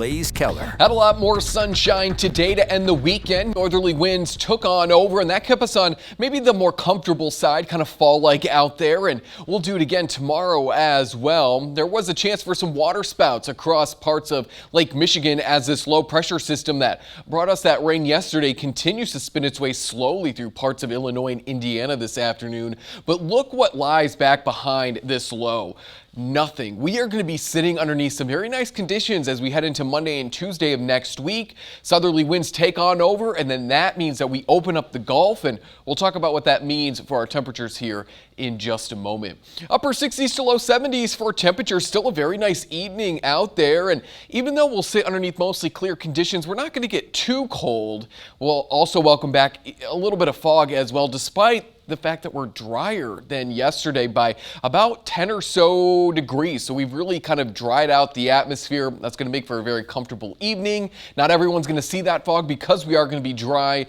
Blaze Keller. Had a lot more sunshine today to end the weekend. Northerly winds took on over, and that kept us on maybe the more comfortable side, kind of fall-like out there, and we'll do it again tomorrow as well. There was a chance for some water spouts across parts of Lake Michigan as this low-pressure system that brought us that rain yesterday continues to spin its way slowly through parts of Illinois and Indiana this afternoon. But look what lies back behind this low. Nothing. We are going to be sitting underneath some very nice conditions as we head into Monday and Tuesday of next week. Southerly winds take on over, and then that means that we open up the Gulf, and we'll talk about what that means for our temperatures here in just a moment. Upper 60s to low 70s for temperatures. Still a very nice evening out there, and even though we'll sit underneath mostly clear conditions, we're not going to get too cold. We'll also welcome back a little bit of fog as well, despite the fact that we're drier than yesterday by about 10 or so degrees. So we've really kind of dried out the atmosphere. That's going to make for a very comfortable evening. Not everyone's going to see that fog because we are going to be dry.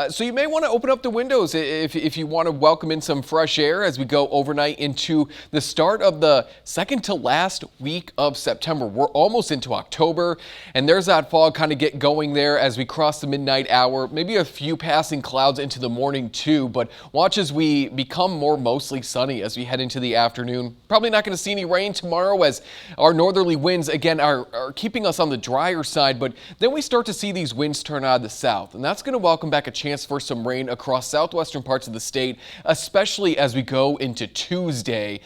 So you may want to open up the windows if you want to welcome in some fresh air as we go overnight into the start of the second to last week of September. We're almost into October, and there's that fog kind of get going there as we cross the midnight hour. Maybe a few passing clouds into the morning too, but watch as we become more mostly sunny as we head into the afternoon. Probably not going to see any rain tomorrow as our northerly winds again are keeping us on the drier side, but then we start to see these winds turn out of the south, and that's going to welcome back a chance for some rain across southwestern parts of the state, especially as we go into Tuesday.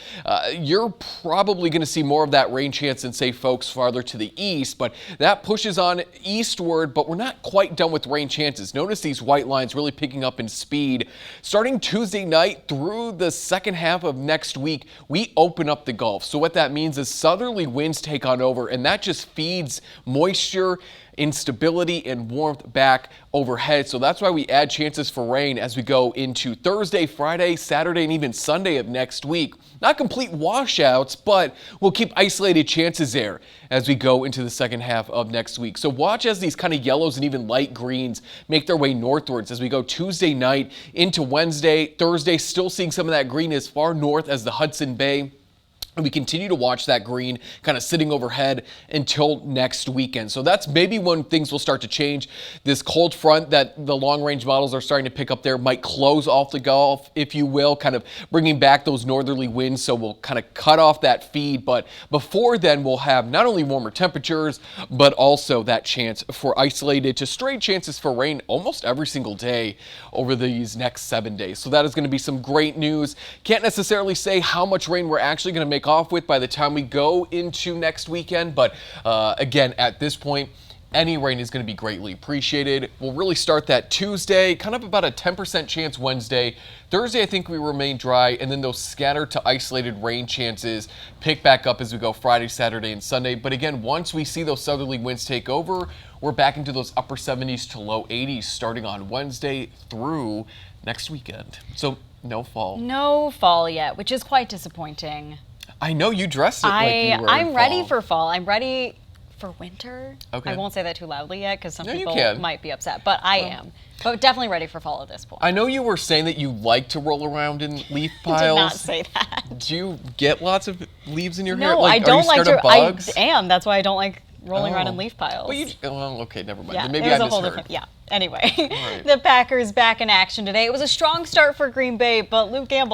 You're probably going to see more of that rain chance than, say, folks farther to the east, but that pushes on eastward, but we're not quite done with rain chances. Notice these white lines really picking up in speed. Starting Tuesday night through the second half of next week, we open up the Gulf. So what that means is southerly winds take on over, and that just feeds moisture, instability, and warmth back overhead. So that's why we add chances for rain as we go into Thursday, Friday, Saturday, and even Sunday of next week. Not complete washouts, but we'll keep isolated chances there as we go into the second half of next week. So watch as these kind of yellows and even light greens make their way northwards as we go Tuesday night into Wednesday, Thursday, still seeing some of that green as far north as the Hudson Bay. And we continue to watch that green kind of sitting overhead until next weekend. So that's maybe when things will start to change. This cold front that the long-range models are starting to pick up there might close off the Gulf, if you will, kind of bringing back those northerly winds. So we'll kind of cut off that feed. But before then, we'll have not only warmer temperatures, but also that chance for isolated to straight chances for rain almost every single day over these next 7 days. So that is going to be some great news. Can't necessarily say how much rain we're actually going to make off with by the time we go into next weekend, but again, at this point, any rain is going to be greatly appreciated. We'll really start that Tuesday, kind of about a 10% chance Wednesday. Thursday, I think we remain dry, and then those scattered to isolated rain chances pick back up as we go Friday, Saturday, and Sunday. But again, once we see those southerly winds take over, we're back into those upper 70s to low 80s starting on Wednesday through next weekend. So no fall. No fall yet, which is quite disappointing. I know you dressed it like you were in I'm ready fall. for fall. I'm ready for winter. Okay. I won't say that too loudly yet because some No, you people can. might be upset, but I am. But definitely ready for fall at this point. I know you were saying that you like to roll around in leaf I piles. did not say that. Do you get lots of leaves in your hair? No, Like, I don't are you like scared to. of bugs? I am. That's why I don't like rolling around Oh. in leaf piles. Well, okay, never mind. Yeah, Then maybe it was I a whole misheard. different. Yeah. Anyway, right. the Packers back in action today. It was a strong start for Green Bay, but Luke Gamble